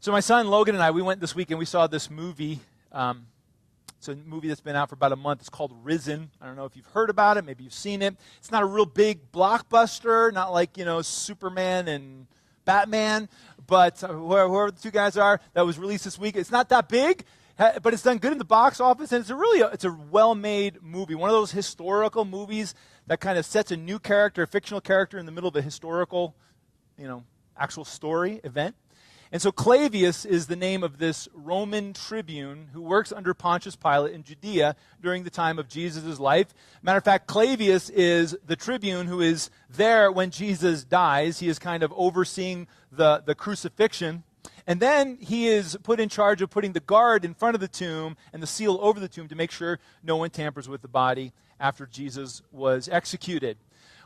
So my son Logan and I, we went this week and we saw this movie. It's a movie that's been out for about a month. It's called Risen. I don't know if you've heard about it. Maybe you've seen it. It's not a real big blockbuster, not like, Superman and Batman, but whoever the two guys are, that was released this week. It's not that big, but it's done good in the box office, and it's a well-made movie. One of those historical movies that kind of sets a new character, a fictional character, in the middle of a historical, actual story event. And so Clavius is the name of this Roman tribune who works under Pontius Pilate in Judea during the time of Jesus' life. Matter of fact, Clavius is the tribune who is there when Jesus dies. He is kind of overseeing the crucifixion. And then he is put in charge of putting the guard in front of the tomb and the seal over the tomb to make sure no one tampers with the body after Jesus was executed.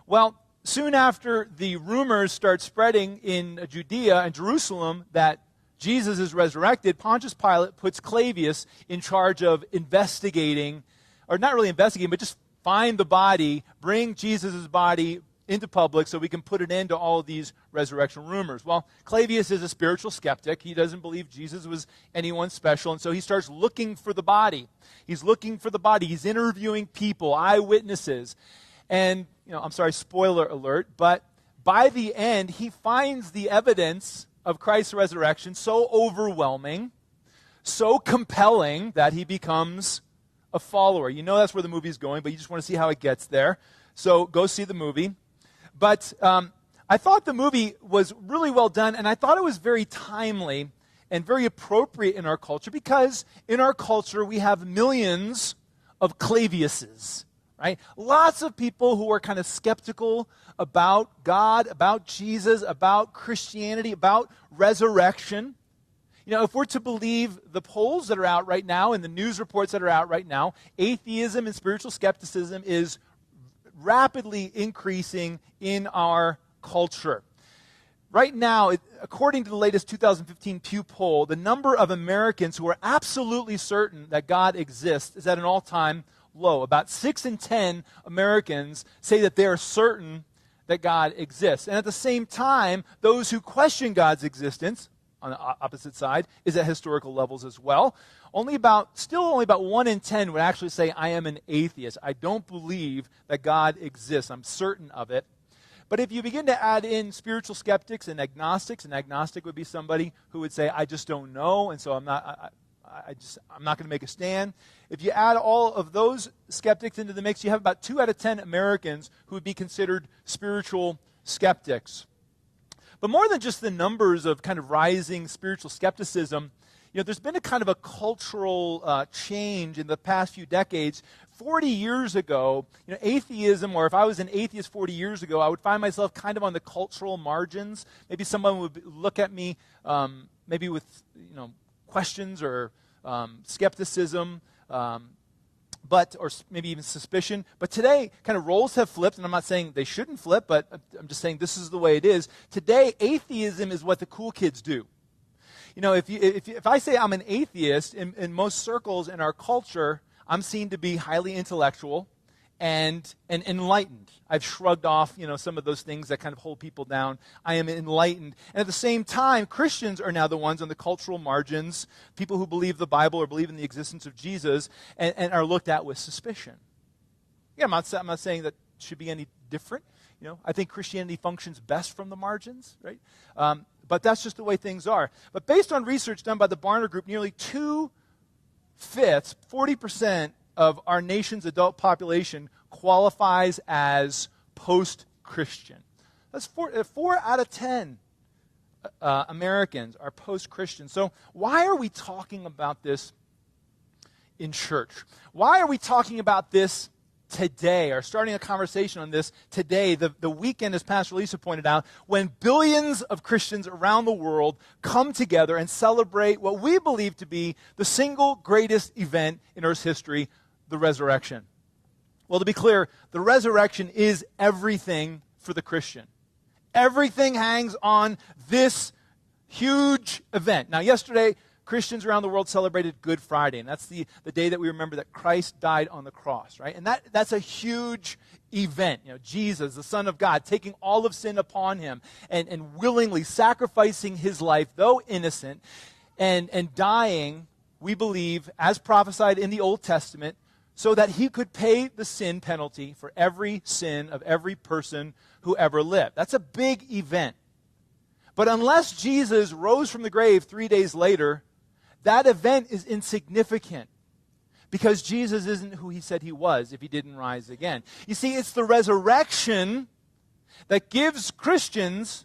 Well, soon after the rumors start spreading in Judea and Jerusalem that Jesus is resurrected, Pontius Pilate puts Clavius in charge of investigating, or not really investigating, but just find the body, bring Jesus' body into public so we can put an end to all of these resurrection rumors. Well, Clavius is a spiritual skeptic. He doesn't believe Jesus was anyone special, and so he starts looking for the body. He's looking for the body. He's interviewing people, eyewitnesses. And, I'm sorry, spoiler alert, but by the end, he finds the evidence of Christ's resurrection so overwhelming, so compelling, that he becomes a follower. You know that's where the movie's going, but you just want to see how it gets there. So go see the movie. But I thought the movie was really well done, and I thought it was very timely and very appropriate in our culture, because in our culture we have millions of Claviuses. Right? Lots of people who are kind of skeptical about God, about Jesus, about Christianity, about resurrection. If we're to believe the polls that are out right now and the news reports that are out right now, atheism and spiritual skepticism is rapidly increasing in our culture. Right now, according to the latest 2015 Pew poll, the number of Americans who are absolutely certain that God exists is at an all-time low. About 6 in 10 Americans say that they are certain that God exists. And at the same time, those who question God's existence, on the opposite side, is at historical levels as well. Only about 1 in 10 would actually say, I am an atheist. I don't believe that God exists. I'm certain of it. But if you begin to add in spiritual skeptics and agnostics, an agnostic would be somebody who would say, I just don't know, and so I'm not going to make a stand. If you add all of those skeptics into the mix, you have about 2 out of 10 Americans who would be considered spiritual skeptics. But more than just the numbers of kind of rising spiritual skepticism, there's been a kind of a cultural change in the past few decades. 40 years ago, atheism, or if I was an atheist 40 years ago, I would find myself kind of on the cultural margins. Maybe someone would look at me maybe with, questions or skepticism, or maybe even suspicion. But today, kind of roles have flipped, and I'm not saying they shouldn't flip, but I'm just saying this is the way it is. Today, atheism is what the cool kids do. If I say I'm an atheist, in most circles in our culture, I'm seen to be highly intellectual and enlightened. I've shrugged off, some of those things that kind of hold people down. I am enlightened. And at the same time, Christians are now the ones on the cultural margins, people who believe the Bible or believe in the existence of Jesus, and are looked at with suspicion. Yeah, I'm not saying that it should be any different. I think Christianity functions best from the margins, right? But that's just the way things are. But based on research done by the Barna Group, nearly 2/5, 40% of our nation's adult population qualifies as post-Christian. That's 4 out of 10 Americans are post-Christian. So why are we talking about this in church? Why are we talking about this today, or starting a conversation on this today, the weekend, as Pastor Lisa pointed out, when billions of Christians around the world come together and celebrate what we believe to be the single greatest event in Earth's history, the resurrection? Well, to be clear, the resurrection is everything for the Christian. Everything hangs on this huge event. Now, yesterday, Christians around the world celebrated Good Friday, and that's the day that we remember that Christ died on the cross, right? And that's a huge event. Jesus, the Son of God, taking all of sin upon him and willingly sacrificing his life, though innocent, and dying, we believe, as prophesied in the Old Testament, so that he could pay the sin penalty for every sin of every person who ever lived. That's a big event. But unless Jesus rose from the grave 3 days later, that event is insignificant because Jesus isn't who he said he was if he didn't rise again. You see, it's the resurrection that gives Christians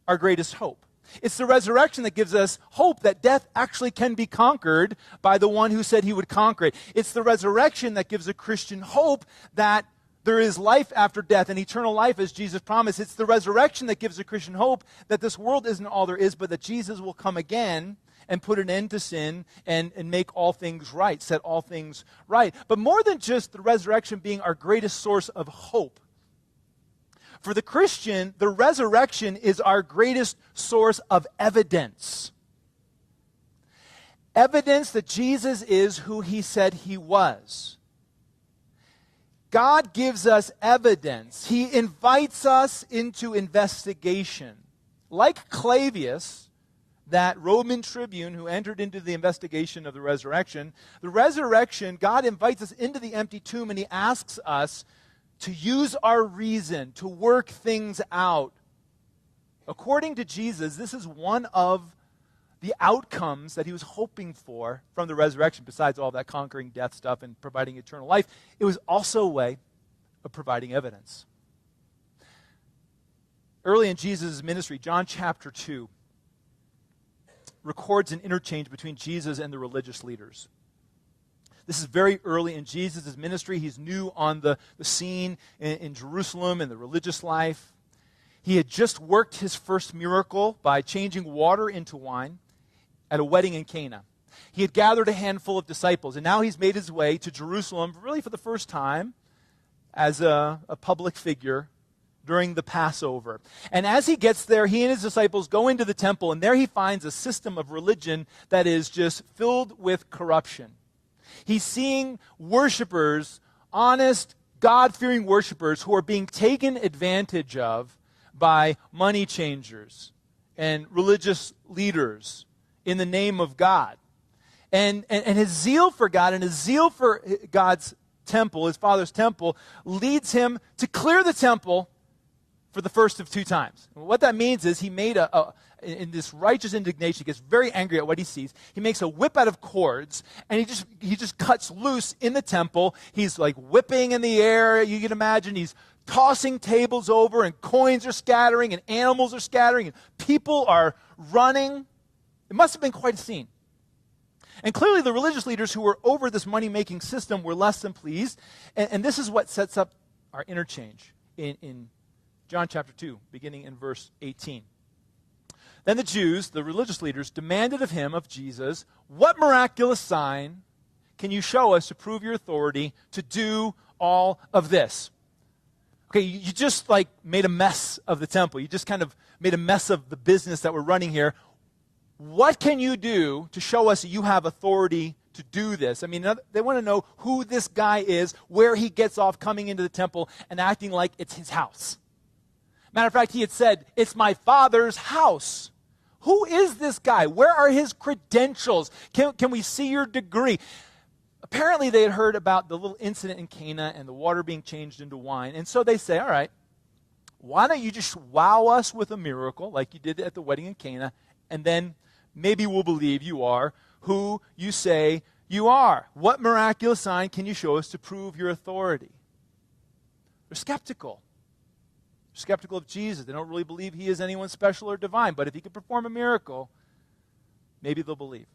our greatest hope. It's the resurrection that gives us hope that death actually can be conquered by the one who said he would conquer it. It's the resurrection that gives a Christian hope that there is life after death and eternal life as Jesus promised. It's the resurrection that gives a Christian hope that this world isn't all there is, but that Jesus will come again and put an end to sin and make all things right, set all things right. But more than just the resurrection being our greatest source of hope, for the Christian, the resurrection is our greatest source of evidence. Evidence that Jesus is who he said he was. God gives us evidence. He invites us into investigation. Like Clavius, that Roman tribune who entered into the investigation of the resurrection, God invites us into the empty tomb and he asks us to use our reason, to work things out. According to Jesus, this is one of the outcomes that he was hoping for from the resurrection, besides all that conquering death stuff and providing eternal life. It was also a way of providing evidence. Early in Jesus' ministry, John chapter 2 records an interchange between Jesus and the religious leaders. This is very early in Jesus' ministry. He's new on the scene in Jerusalem and the religious life. He had just worked his first miracle by changing water into wine at a wedding in Cana. He had gathered a handful of disciples, and now he's made his way to Jerusalem, really for the first time, as a public figure during the Passover. And as he gets there, he and his disciples go into the temple, and there he finds a system of religion that is just filled with corruption. He's seeing worshipers, honest, God-fearing worshipers who are being taken advantage of by money changers and religious leaders in the name of God. And his zeal for God and his zeal for God's temple, his Father's temple, leads him to clear the temple for the first of two times. And what that means is he made in this righteous indignation, he gets very angry at what he sees. He makes a whip out of cords, and he just cuts loose in the temple. He's like whipping in the air, you can imagine. He's tossing tables over, and coins are scattering, and animals are scattering, and people are running. It must have been quite a scene. And clearly the religious leaders who were over this money-making system were less than pleased. And this is what sets up our interchange in John chapter 2, beginning in verse 18. Then the Jews, the religious leaders, demanded of him, of Jesus, what miraculous sign can you show us to prove your authority to do all of this? Okay, you just made a mess of the temple. You just kind of made a mess of the business that we're running here. What can you do to show us that you have authority to do this? I mean, they want to know who this guy is, where he gets off coming into the temple and acting like it's his house. Matter of fact, he had said, it's my Father's house. Who is this guy? Where are his credentials? Can we see your degree? Apparently, they had heard about the little incident in Cana and the water being changed into wine. And so they say, all right, why don't you just wow us with a miracle like you did at the wedding in Cana, and then maybe we'll believe you are who you say you are. What miraculous sign can you show us to prove your authority? They're skeptical. They're skeptical of Jesus. They don't really believe he is anyone special or divine. But if he could perform a miracle, maybe they'll believe.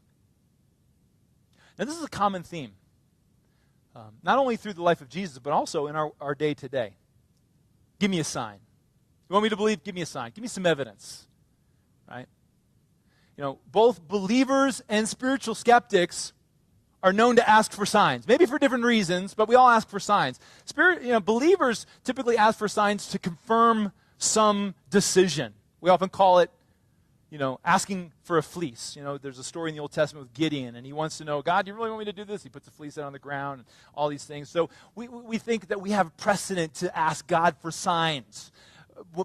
Now, this is a common theme. Not only through the life of Jesus, but also in our day today. Give me a sign. You want me to believe? Give me a sign. Give me some evidence. Right? Both believers and spiritual skeptics are known to ask for signs. Maybe for different reasons, but we all ask for signs. Believers typically ask for signs to confirm some decision. We often call it, asking for a fleece. There's a story in the Old Testament with Gideon, and he wants to know, God, do you really want me to do this? He puts a fleece out on the ground, and all these things. So we think that we have precedent to ask God for signs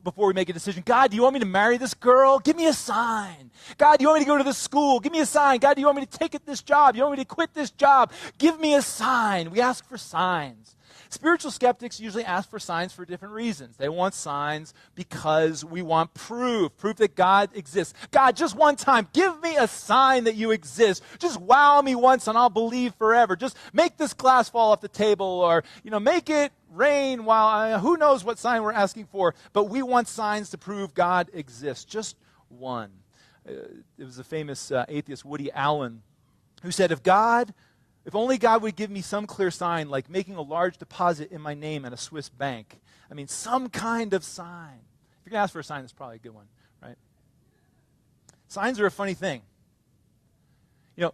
before we make a decision. God, do you want me to marry this girl? Give me a sign. God, do you want me to go to this school? Give me a sign. God, do you want me to take this job? Do you want me to quit this job? Give me a sign. We ask for signs. Spiritual skeptics usually ask for signs for different reasons. They want signs because we want proof that God exists. God, just one time, give me a sign that you exist. Just wow me once and I'll believe forever. Just make this glass fall off the table, or, make it rain while, who knows what sign we're asking for. But we want signs to prove God exists. Just one. It was the famous atheist Woody Allen who said, if only God would give me some clear sign, like making a large deposit in my name at a Swiss bank. Some kind of sign. If you're going to ask for a sign, that's probably a good one, right? Signs are a funny thing.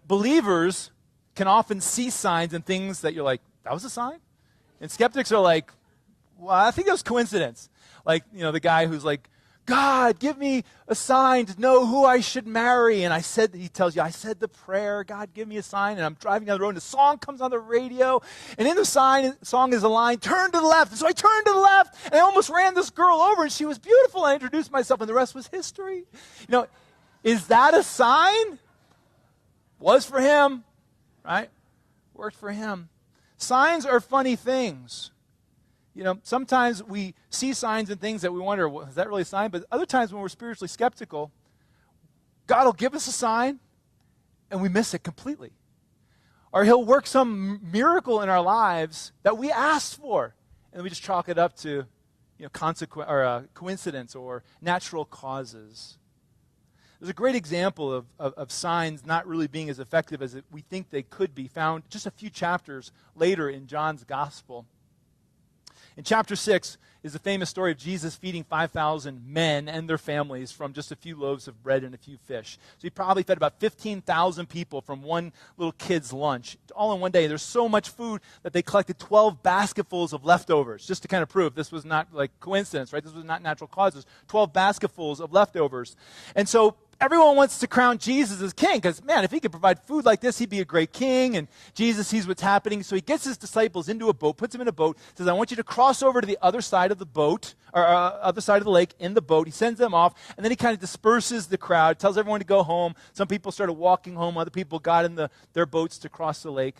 Believers can often see signs and things that you're like, that was a sign? And skeptics are like, well, I think that was coincidence. Like, the guy who's like, God, give me a sign to know who I should marry. And he tells you, I said the prayer, God, give me a sign. And I'm driving down the road and the song comes on the radio. And in the song is a line, turn to the left. And so I turned to the left and I almost ran this girl over and she was beautiful. I introduced myself and the rest was history. Is that a sign? Was for him, right? Worked for him. Signs are funny things. Sometimes we see signs and things that we wonder, well, is that really a sign? But other times when we're spiritually skeptical, God will give us a sign and we miss it completely. Or he'll work some miracle in our lives that we asked for, and we just chalk it up to coincidence or natural causes. There's a great example of signs not really being as effective as we think they could be, found just a few chapters later in John's Gospel. In chapter 6 is the famous story of Jesus feeding 5,000 men and their families from just a few loaves of bread and a few fish. So he probably fed about 15,000 people from one little kid's lunch, all in one day. There's so much food that they collected 12 basketfuls of leftovers, just to kind of prove this was not like coincidence, right? This was not natural causes. 12 basketfuls of leftovers. And so everyone wants to crown Jesus as king because, man, if he could provide food like this, he'd be a great king. And Jesus sees what's happening. So he gets his disciples into a boat, puts them in a boat, says, I want you to cross over to the other side of the boat, or other side of the lake in the boat. He sends them off, and then he kind of disperses the crowd, tells everyone to go home. Some people started walking home. Other people got in their boats to cross the lake.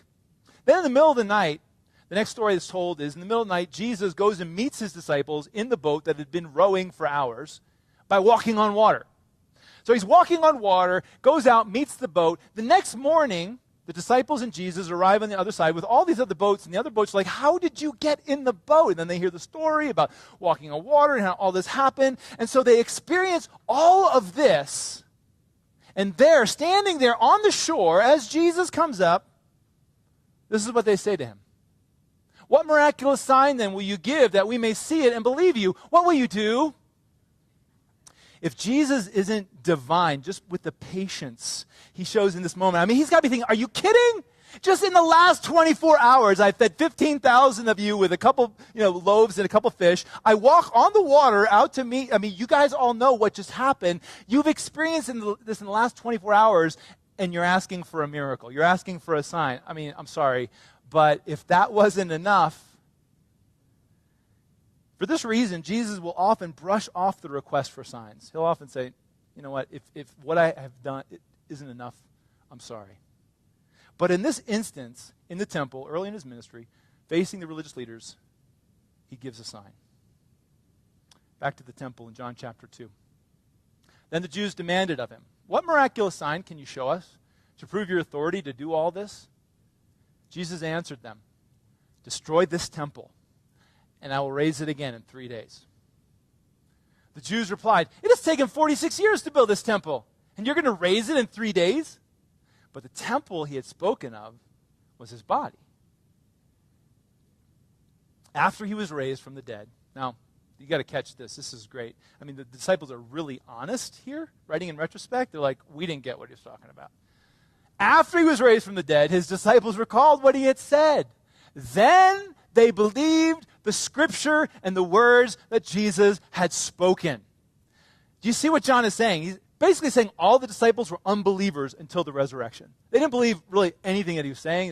Then in the middle of the night, the next story that's told is in the middle of the night, Jesus goes and meets his disciples in the boat that had been rowing for hours by walking on water. So he's walking on water, goes out, meets the boat. The next morning, the disciples and Jesus arrive on the other side with all these other boats, and the other boats are like, how did you get in the boat? And then they hear the story about walking on water and how all this happened. And so they experience all of this. And there, standing there on the shore, as Jesus comes up, this is what they say to him. What miraculous sign then will you give that we may see it and believe you? What will you do? If Jesus isn't divine, just with the patience he shows in this moment, he's got to be thinking, are you kidding? Just in the last 24 hours, I fed 15,000 of you with a couple, loaves and a couple fish. I walk on the water out to meet, you guys all know what just happened. You've experienced this in the last 24 hours, and you're asking for a miracle. You're asking for a sign. I'm sorry, but if that wasn't enough, for this reason, Jesus will often brush off the request for signs. He'll often say, you know what, if what I have done isn't enough, I'm sorry. But in this instance, in the temple, early in his ministry, facing the religious leaders, he gives a sign. Back to the temple in John chapter 2. Then the Jews demanded of him, what miraculous sign can you show us to prove your authority to do all this? Jesus answered them, destroy this temple, and I will raise it again in 3 days. The Jews replied, it has taken 46 years to build this temple, and you're going to raise it in 3 days? But the temple he had spoken of was his body. After he was raised from the dead. Now, you got to catch this. This is great. The disciples are really honest here, writing in retrospect. They're like, we didn't get what he was talking about. After he was raised from the dead, his disciples recalled what he had said. Then they believed the scripture and the words that Jesus had spoken. Do you see what John is saying? basically saying all the disciples were unbelievers until the resurrection. They didn't believe really anything that he was saying.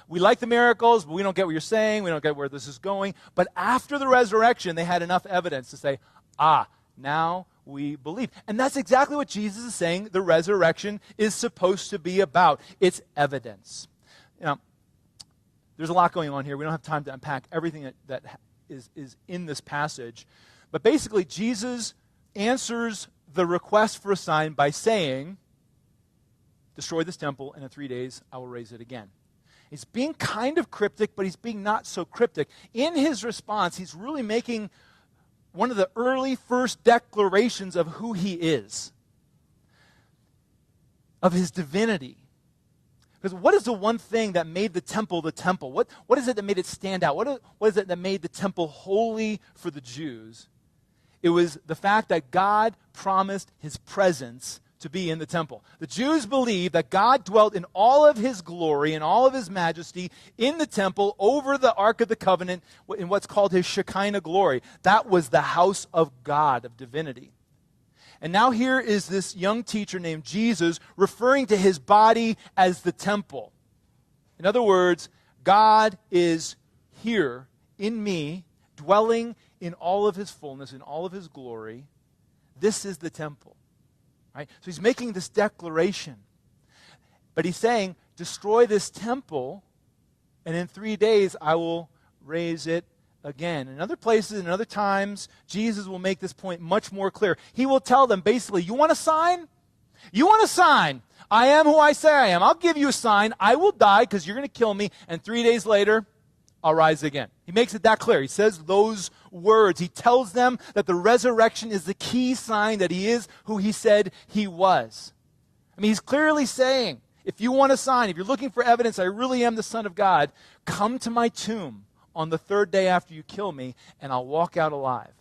We like the miracles, but we don't get what you're saying. We don't get where this is going. But after the resurrection, they had enough evidence to say, now we believe. And that's exactly what Jesus is saying the resurrection is supposed to be about. It's evidence. There's a lot going on here. We don't have time to unpack everything that is in this passage. But basically, Jesus answers the request for a sign by saying, destroy this temple, and in 3 days I will raise it again. He's being kind of cryptic, but he's being not so cryptic. In his response, he's really making one of the early first declarations of who he is, of his divinity. Because what is the one thing that made the temple the temple? What is it that made it stand out? What is it that made the temple holy for the Jews? It was the fact that God promised his presence to be in the temple. The Jews believed that God dwelt in all of his glory and all of his majesty in the temple over the Ark of the Covenant in what's called his Shekinah glory. That was the house of God, of divinity. And now here is this young teacher named Jesus referring to his body as the temple. In other words, God is here in me, dwelling in all of his fullness, in all of his glory. This is the temple. Right? So he's making this declaration. But he's saying, destroy this temple, and in 3 days I will raise it again. In other places, in other times, Jesus will make this point much more clear. He will tell them basically, you want a sign? You want a sign? I am who I say I am. I'll give you a sign. I will die because you're going to kill me, and 3 days later, I'll rise again. He makes it that clear. He says those words. He tells them that the resurrection is the key sign that he is who he said he was. I mean, he's clearly saying, if you want a sign, if you're looking for evidence I really am the Son of God, come to my tomb on the third day after you kill me, and I'll walk out alive.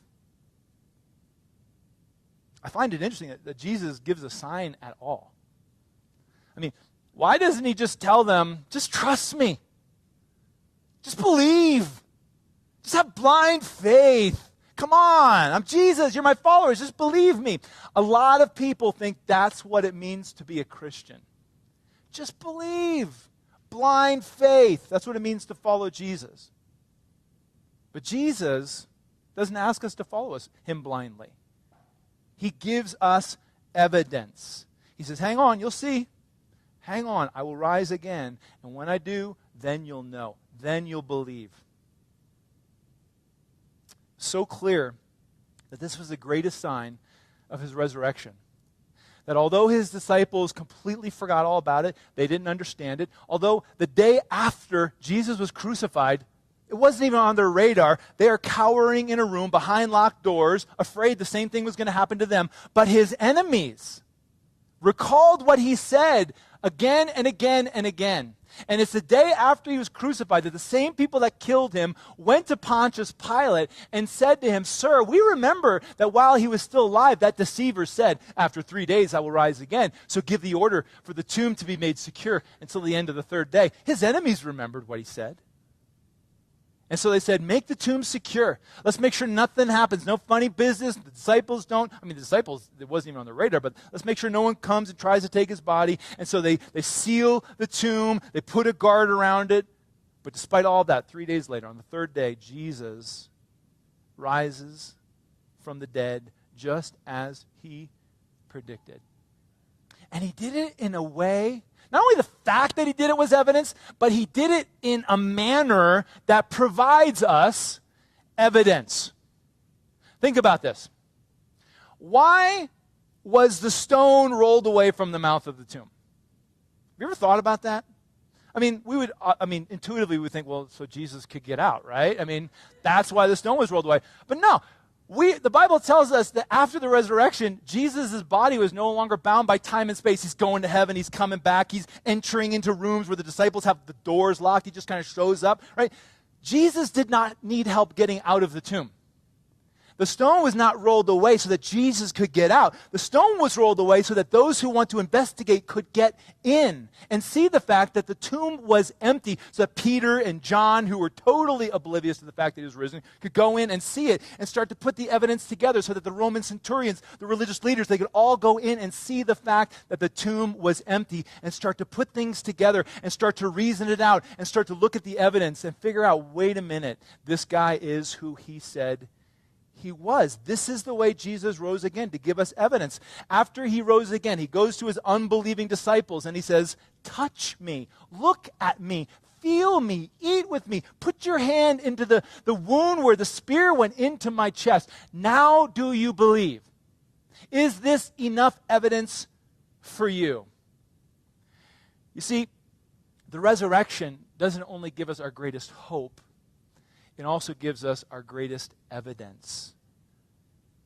I find it interesting that Jesus gives a sign at all. I mean, why doesn't he just tell them, just trust me? Just believe. Just have blind faith. Come on, I'm Jesus, you're my followers, just believe me. A lot of people think that's what it means to be a Christian. Just believe. Blind faith. That's what it means to follow Jesus. But Jesus doesn't ask us to follow him blindly. He gives us evidence. He says, hang on, you'll see. Hang on, I will rise again. And when I do, then you'll know. Then you'll believe. So clear that this was the greatest sign of his resurrection. That although his disciples completely forgot all about it, they didn't understand it, although the day after Jesus was crucified, it wasn't even on their radar. They are cowering in a room behind locked doors, afraid the same thing was going to happen to them. But his enemies recalled what he said again and again and again. And it's the day after he was crucified that the same people that killed him went to Pontius Pilate and said to him, Sir, we remember that while he was still alive, that deceiver said, after 3 days I will rise again. So give the order for the tomb to be made secure until the end of the third day. His enemies remembered what he said. And so they said, make the tomb secure. Let's make sure nothing happens. No funny business. The disciples don't. I mean, the disciples, it wasn't even on the radar, but let's make sure no one comes and tries to take his body. And so they seal the tomb. They put a guard around it. But despite all that, 3 days later, on the third day, Jesus rises from the dead just as he predicted. And he did it in a way, not only the fact that he did it was evidence, but he did it in a manner that provides us evidence. Think about this. Why was the stone rolled away from the mouth of the tomb? Have you ever thought about that? I mean, intuitively we would think, well, so Jesus could get out, right? I mean, that's why the stone was rolled away. But no. The Bible tells us that after the resurrection, Jesus' body was no longer bound by time and space. He's going to heaven. He's coming back. He's entering into rooms where the disciples have the doors locked. He just kind of shows up, right? Jesus did not need help getting out of the tomb. The stone was not rolled away so that Jesus could get out. The stone was rolled away so that those who want to investigate could get in and see the fact that the tomb was empty, so that Peter and John, who were totally oblivious to the fact that he was risen, could go in and see it and start to put the evidence together so that the Roman centurions, the religious leaders, they could all go in and see the fact that the tomb was empty and start to put things together and start to reason it out and start to look at the evidence and figure out, wait a minute, this guy is who he said he was. This is the way Jesus rose again, to give us evidence. After he rose again, he goes to his unbelieving disciples and he says, touch me, look at me, feel me, eat with me, put your hand into the wound where the spear went into my chest. Now do you believe? Is this enough evidence for you? You see, the resurrection doesn't only give us our greatest hope, it also gives us our greatest evidence.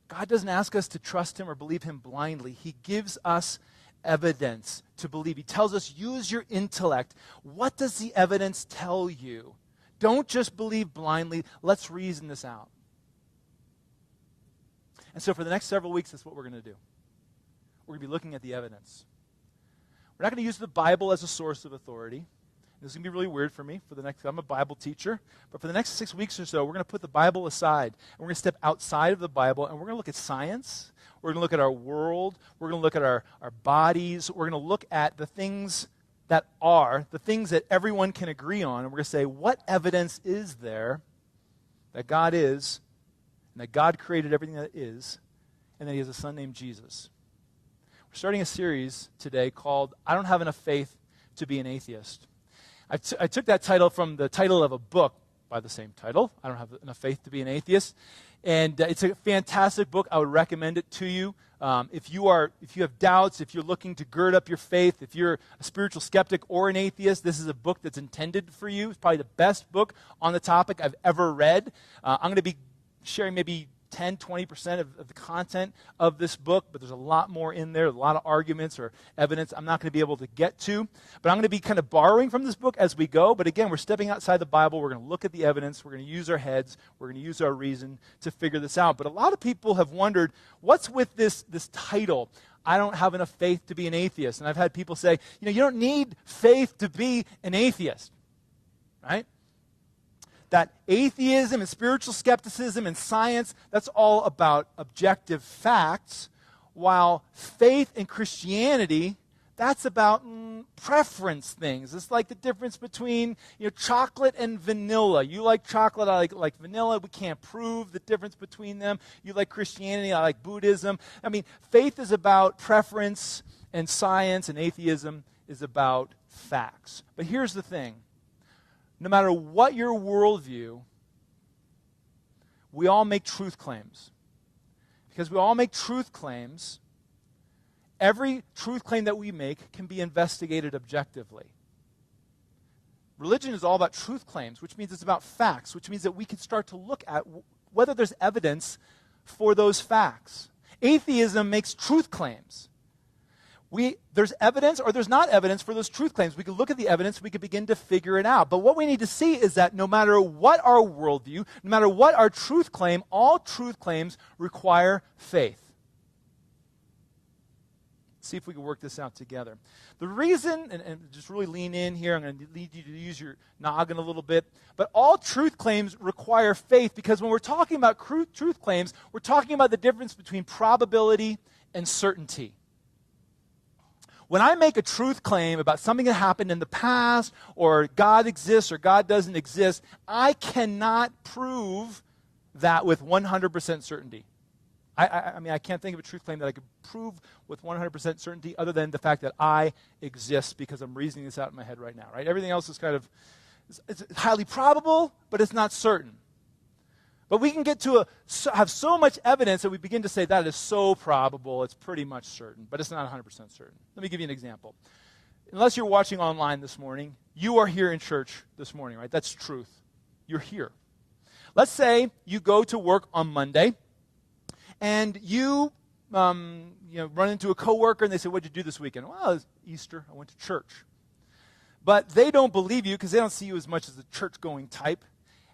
God doesn't ask us to trust him or believe him blindly. He gives us evidence to believe. He tells us, use your intellect. What does the evidence tell you? Don't just believe blindly. Let's reason this out. And so for the next several weeks, that's what we're going to do. We're going to be looking at the evidence. We're not going to use the Bible as a source of authority. This is going to be really weird for me. I'm a Bible teacher. But for the next 6 weeks or so, we're going to put the Bible aside. And we're going to step outside of the Bible, and we're going to look at science. We're going to look at our world. We're going to look at our bodies. We're going to look at the things that are, the things that everyone can agree on. And we're going to say, what evidence is there that God is, and that God created everything that is, and that he has a son named Jesus? We're starting a series today called, I Don't Have Enough Faith to Be an Atheist. I took that title from the title of a book by the same title, I Don't Have Enough Faith to Be an Atheist. And it's a fantastic book. I would recommend it to you. If you have doubts, if you're looking to gird up your faith, if you're a spiritual skeptic or an atheist, this is a book that's intended for you. It's probably the best book on the topic I've ever read. I'm going to be sharing maybe 10, 20% of the content of this book, but there's a lot more in there, a lot of arguments or evidence I'm not going to be able to get to. But I'm going to be kind of borrowing from this book as we go. But again, we're stepping outside the Bible. We're going to look at the evidence. We're going to use our heads. We're going to use our reason to figure this out. But a lot of people have wondered, what's with this title, I don't have enough faith to be an atheist? And I've had people say, you don't need faith to be an atheist, right? That atheism and spiritual skepticism and science, that's all about objective facts, while faith and Christianity, that's about preference things. It's like the difference between chocolate and vanilla. You like chocolate, I like vanilla. We can't prove the difference between them. You like Christianity, I like Buddhism. I mean, faith is about preference, and science and atheism is about facts. But here's the thing. No matter what your worldview, we all make truth claims. Because we all make truth claims, every truth claim that we make can be investigated objectively. Religion is all about truth claims, which means it's about facts, which means that we can start to look at whether there's evidence for those facts. Atheism makes truth claims. There's evidence or there's not evidence for those truth claims. We can look at the evidence, we can begin to figure it out. But what we need to see is that no matter what our worldview, no matter what our truth claim, all truth claims require faith. Let's see if we can work this out together. The reason, and just really lean in here, I'm going to need you to use your noggin a little bit, but all truth claims require faith, because when we're talking about truth claims, we're talking about the difference between probability and certainty. When I make a truth claim about something that happened in the past, or God exists or God doesn't exist, I cannot prove that with 100% certainty. I mean, I can't think of a truth claim that I could prove with 100% certainty other than the fact that I exist, because I'm reasoning this out in my head right now, right? Everything else is kind of, it's highly probable, but it's not certain. But we can get to have so much evidence that we begin to say that is so probable, it's pretty much certain, but it's not 100% certain. Let me give you an example. Unless you're watching online this morning, you are here in church this morning, right? That's truth. You're here. Let's say you go to work on Monday, and you run into a coworker, and they say, "What'd you do this weekend?" "Well, it was Easter. I went to church." But they don't believe you because they don't see you as much as a church-going type.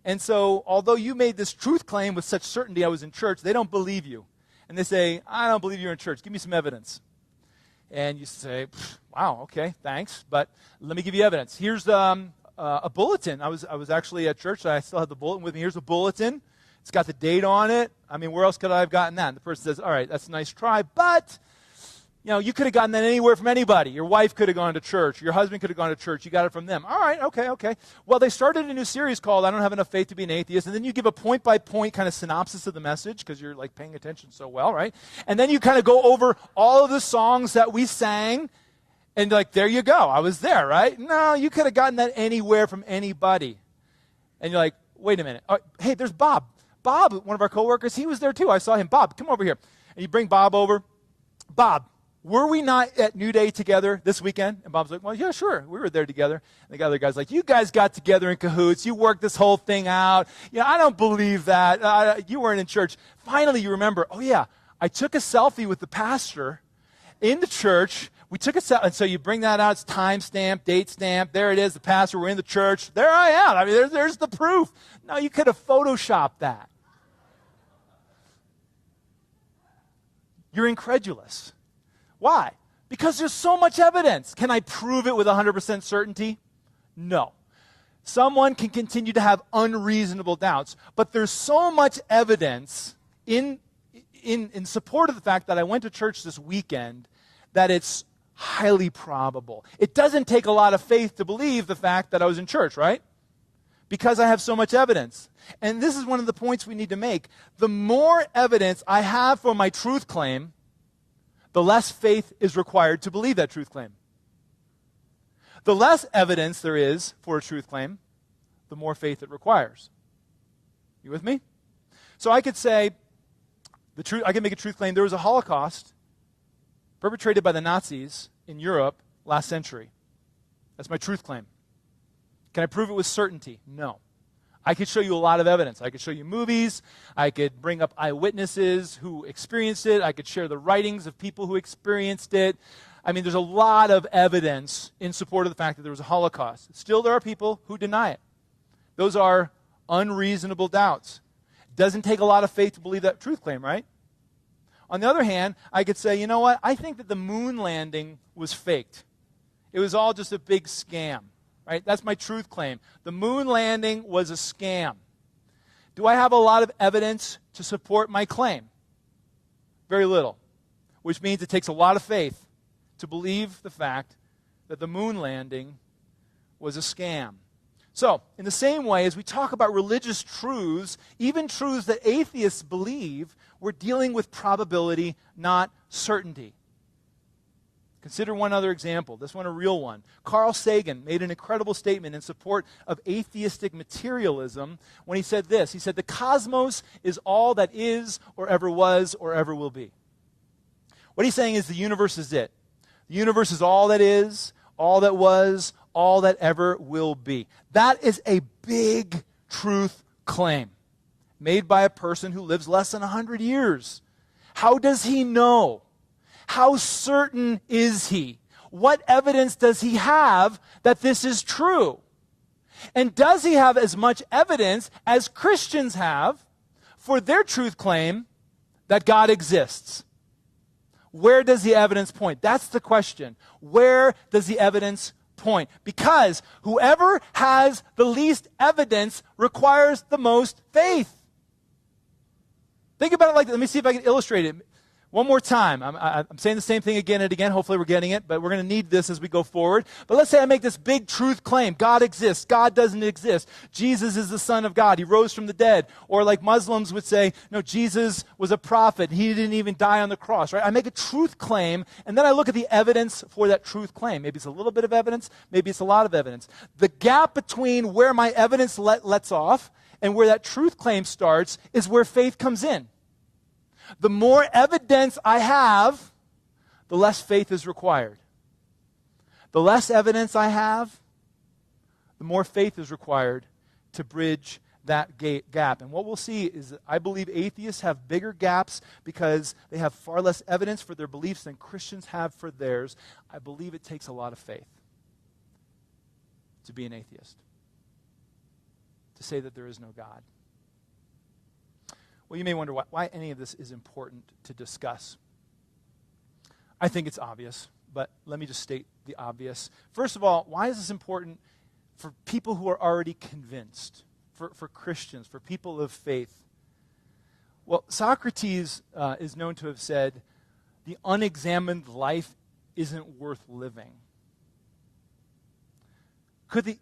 And so, although you made this truth claim with such certainty I was in church, they don't believe you. And they say, I don't believe you're in church. Give me some evidence. And you say, wow, okay, thanks, but let me give you evidence. Here's a bulletin. I was actually at church. I still have the bulletin with me. Here's a bulletin. It's got the date on it. I mean, where else could I have gotten that? And the person says, all right, that's a nice try, but you could have gotten that anywhere from anybody. Your wife could have gone to church. Your husband could have gone to church. You got it from them. All right, okay. Well, they started a new series called I Don't Have Enough Faith to Be an Atheist, and then you give a point-by-point kind of synopsis of the message because you're like paying attention so well, right? And then you kind of go over all of the songs that we sang, and like, there you go. I was there, right? No, you could have gotten that anywhere from anybody. And you're like, wait a minute. Hey, there's Bob. Bob, one of our coworkers, he was there too. I saw him. Bob, come over here. And you bring Bob over. Bob, were we not at Newday together this weekend? And Bob's like, well, yeah, sure. We were there together. And the other guy's like, you guys got together in cahoots. You worked this whole thing out. I don't believe that. You weren't in church. Finally, you remember, oh, yeah, I took a selfie with the pastor in the church. We took a selfie. And so you bring that out. It's time stamped, date stamped. There it is. The pastor. We're in the church. There I am. I mean, there's the proof. No, you could have photoshopped that. You're incredulous. Why? Because there's so much evidence. Can I prove it with 100% certainty? No. Someone can continue to have unreasonable doubts, but there's so much evidence in support of the fact that I went to church this weekend that it's highly probable. It doesn't take a lot of faith to believe the fact that I was in church, right? Because I have so much evidence. And this is one of the points we need to make. The more evidence I have for my truth claim, the less faith is required to believe that truth claim. The less evidence there is for a truth claim, the more faith it requires. You with me? So I could say, I can make a truth claim. There was a Holocaust perpetrated by the Nazis in Europe last century. That's my truth claim. Can I prove it with certainty? No. I could show you a lot of evidence. I could show you movies. I could bring up eyewitnesses who experienced it. I could share the writings of people who experienced it. I mean, there's a lot of evidence in support of the fact that there was a Holocaust. Still, there are people who deny it. Those are unreasonable doubts. It doesn't take a lot of faith to believe that truth claim, right? On the other hand, I could say, you know what? I think that the moon landing was faked. It was all just a big scam. Right? That's my truth claim. The moon landing was a scam. Do I have a lot of evidence to support my claim? Very little. Which means it takes a lot of faith to believe the fact that the moon landing was a scam. So, in the same way, as we talk about religious truths, even truths that atheists believe, we're dealing with probability, not certainty. Consider one other example, this one a real one. Carl Sagan made an incredible statement in support of atheistic materialism when he said this. He said, the cosmos is all that is or ever was or ever will be. What he's saying is the universe is it. The universe is all that is, all that was, all that ever will be. That is a big truth claim made by a person who lives less than 100 years. How does he know? How certain is he? What evidence does he have that this is true? And does he have as much evidence as Christians have for their truth claim that God exists? Where does the evidence point? That's the question. Where does the evidence point? Because whoever has the least evidence requires the most faith. Think about it like this. Let me see if I can illustrate it. One more time. I'm saying the same thing again and again. Hopefully we're getting it, but we're going to need this as we go forward. But let's say I make this big truth claim. God exists. God doesn't exist. Jesus is the Son of God. He rose from the dead. Or like Muslims would say, no, Jesus was a prophet. He didn't even die on the cross, right? I make a truth claim, and then I look at the evidence for that truth claim. Maybe it's a little bit of evidence. Maybe it's a lot of evidence. The gap between where my evidence lets off and where that truth claim starts is where faith comes in. The more evidence I have, the less faith is required. The less evidence I have, the more faith is required to bridge that gap. And what we'll see is that I believe atheists have bigger gaps because they have far less evidence for their beliefs than Christians have for theirs. I believe it takes a lot of faith to be an atheist. to say that there is no God? Well, you may wonder why any of this is important to discuss. I think it's obvious, but let me just state the obvious. First of all, why is this important for people who are already convinced, for Christians, for people of faith? Well, Socrates is known to have said, the unexamined life isn't worth living. Could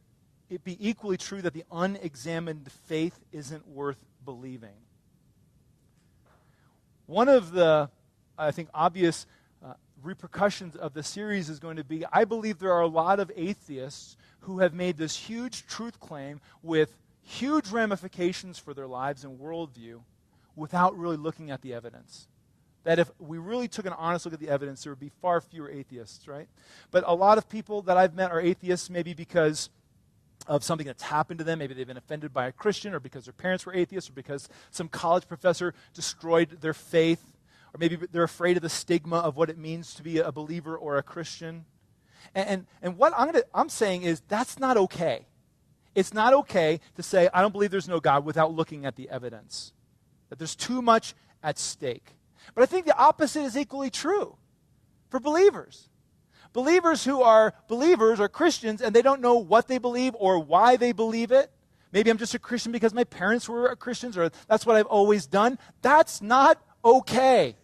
it be equally true that the unexamined faith isn't worth believing? One of the, I think, obvious repercussions of the series is going to be, I believe there are a lot of atheists who have made this huge truth claim with huge ramifications for their lives and worldview without really looking at the evidence. That if we really took an honest look at the evidence, there would be far fewer atheists, right? But a lot of people that I've met are atheists maybe because of something that's happened to them. Maybe they've been offended by a Christian, or because their parents were atheists, or because some college professor destroyed their faith, or maybe they're afraid of the stigma of what it means to be a believer or a Christian. And what I'm saying is that's not okay. It's not okay to say, I don't believe there's no God without looking at the evidence. That there's too much at stake. But I think the opposite is equally true for believers. Believers who are believers or Christians and they don't know what they believe or why they believe it. Maybe I'm just a Christian because my parents were Christians, or that's what I've always done. That's not okay.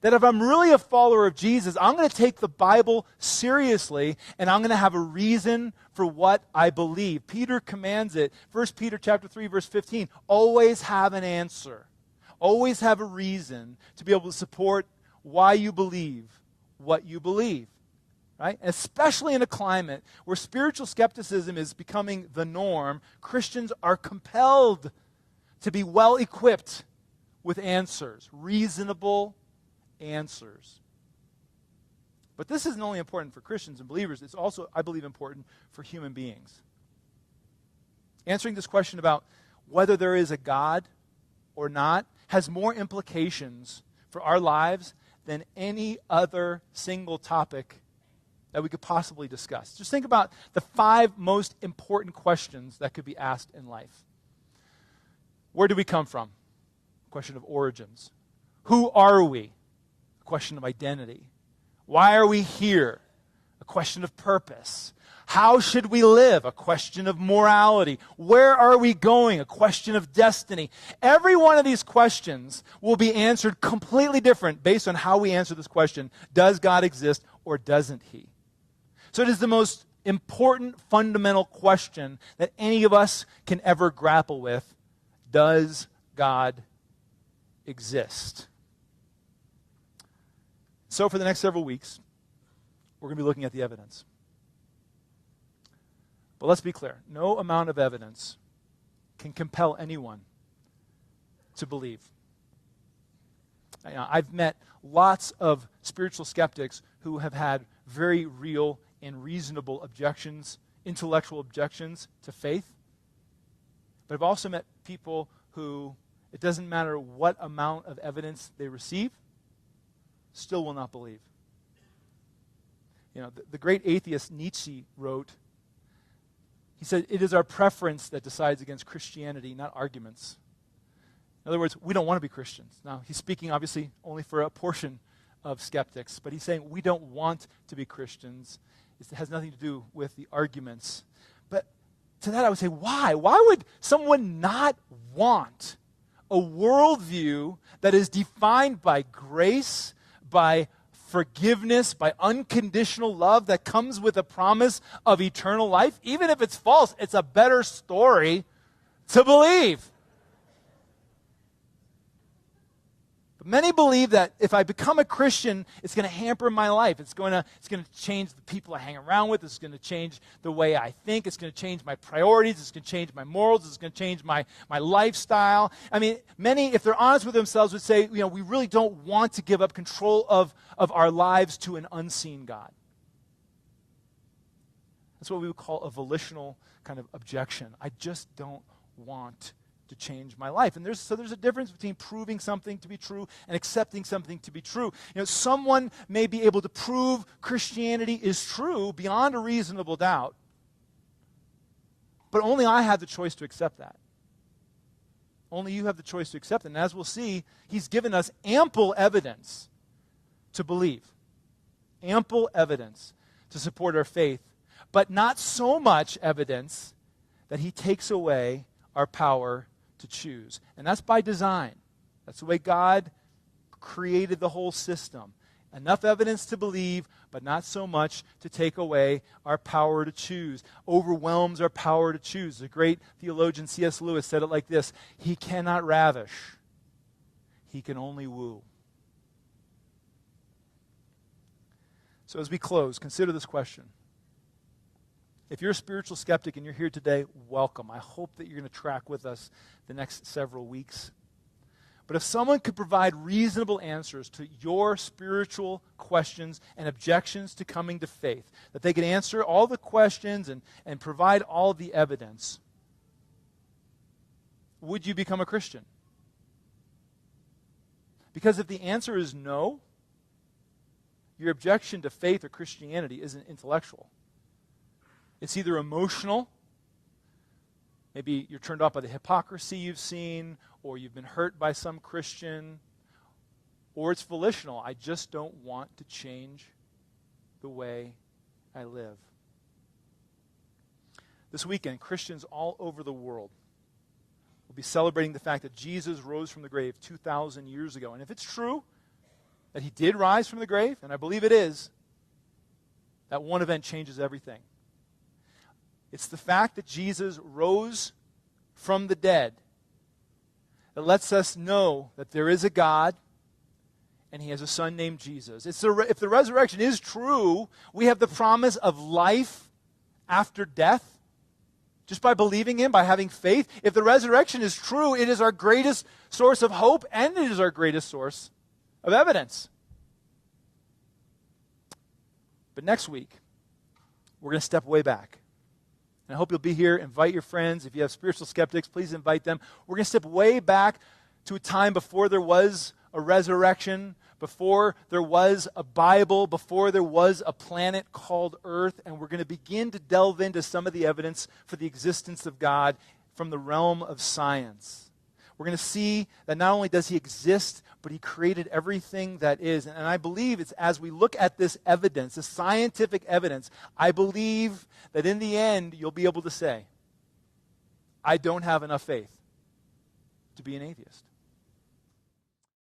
That if I'm really a follower of Jesus, I'm going to take the Bible seriously and I'm going to have a reason for what I believe. Peter commands it. 1 Peter chapter 3, verse 15. Always have an answer. Always have a reason to be able to support why you believe what you believe. Right? And especially in a climate where spiritual skepticism is becoming the norm, Christians are compelled to be well equipped with answers, reasonable answers. But this isn't only important for Christians and believers, it's also, I believe, important for human beings. Answering this question about whether there is a God or not has more implications for our lives than any other single topic that we could possibly discuss. Just think about the 5 most important questions that could be asked in life. Where do we come from? Question of origins. Who are we? A question of identity. Why are we here? A question of purpose. How should we live? A question of morality. Where are we going? A question of destiny. Every one of these questions will be answered completely different based on how we answer this question. Does God exist or doesn't he? So it is the most important fundamental question that any of us can ever grapple with. Does God exist? So for the next several weeks, we're going to be looking at the evidence. But let's be clear. No amount of evidence can compel anyone to believe. I've met lots of spiritual skeptics who have had very real and reasonable objections, intellectual objections to faith. But I've also met people who, it doesn't matter what amount of evidence they receive, still will not believe. The great atheist Nietzsche wrote, he said, it is our preference that decides against Christianity, not arguments. In other words, we don't want to be Christians. Now, he's speaking obviously only for a portion of skeptics, but he's saying we don't want to be Christians. It has nothing to do with the arguments. But to that I would say, why? Why would someone not want a worldview that is defined by grace, by forgiveness, by unconditional love that comes with a promise of eternal life? Even if it's false, it's a better story to believe. But many believe that if I become a Christian, it's going to hamper my life. It's going to change the people I hang around with. It's going to change the way I think. It's going to change my priorities. It's going to change my morals. It's going to change my lifestyle. I mean, many, if they're honest with themselves, would say, we really don't want to give up control of our lives to an unseen God. That's what we would call a volitional kind of objection. I just don't want to change my life. And there's a difference between proving something to be true and accepting something to be true. Someone may be able to prove Christianity is true beyond a reasonable doubt, But only I have the choice to accept that. Only you have the choice to accept it. And as we'll see, he's given us ample evidence to believe. Ample evidence to support our faith. But not so much evidence that he takes away our power to choose. And that's by design. That's the way God created the whole system. Enough evidence to believe, but not so much to take away our power to choose. Overwhelms our power to choose. The great theologian C.S. Lewis said it like this: he cannot ravish, he can only woo. So as we close, consider this question. If you're a spiritual skeptic and you're here today, welcome. I hope that you're going to track with us the next several weeks. But if someone could provide reasonable answers to your spiritual questions and objections to coming to faith, that they could answer all the questions and provide all the evidence, would you become a Christian? Because if the answer is no, your objection to faith or Christianity isn't intellectual. It's either emotional. Maybe you're turned off by the hypocrisy you've seen, or you've been hurt by some Christian, or it's volitional. I just don't want to change the way I live. This weekend, Christians all over the world will be celebrating the fact that Jesus rose from the grave 2,000 years ago. And if it's true that he did rise from the grave, and I believe it is, that one event changes everything. It's the fact that Jesus rose from the dead that lets us know that there is a God and he has a son named Jesus. If the resurrection is true, we have the promise of life after death just by believing him, by having faith. If the resurrection is true, it is our greatest source of hope and it is our greatest source of evidence. But next week, we're going to step way back. And I hope you'll be here. Invite your friends. If you have spiritual skeptics, please invite them. We're going to step way back to a time before there was a resurrection, before there was a Bible, before there was a planet called Earth, and we're going to begin to delve into some of the evidence for the existence of God from the realm of science. We're going to see that not only does he exist, but he created everything that is. And I believe it's as we look at this evidence, this scientific evidence, I believe that in the end, you'll be able to say, I don't have enough faith to be an atheist.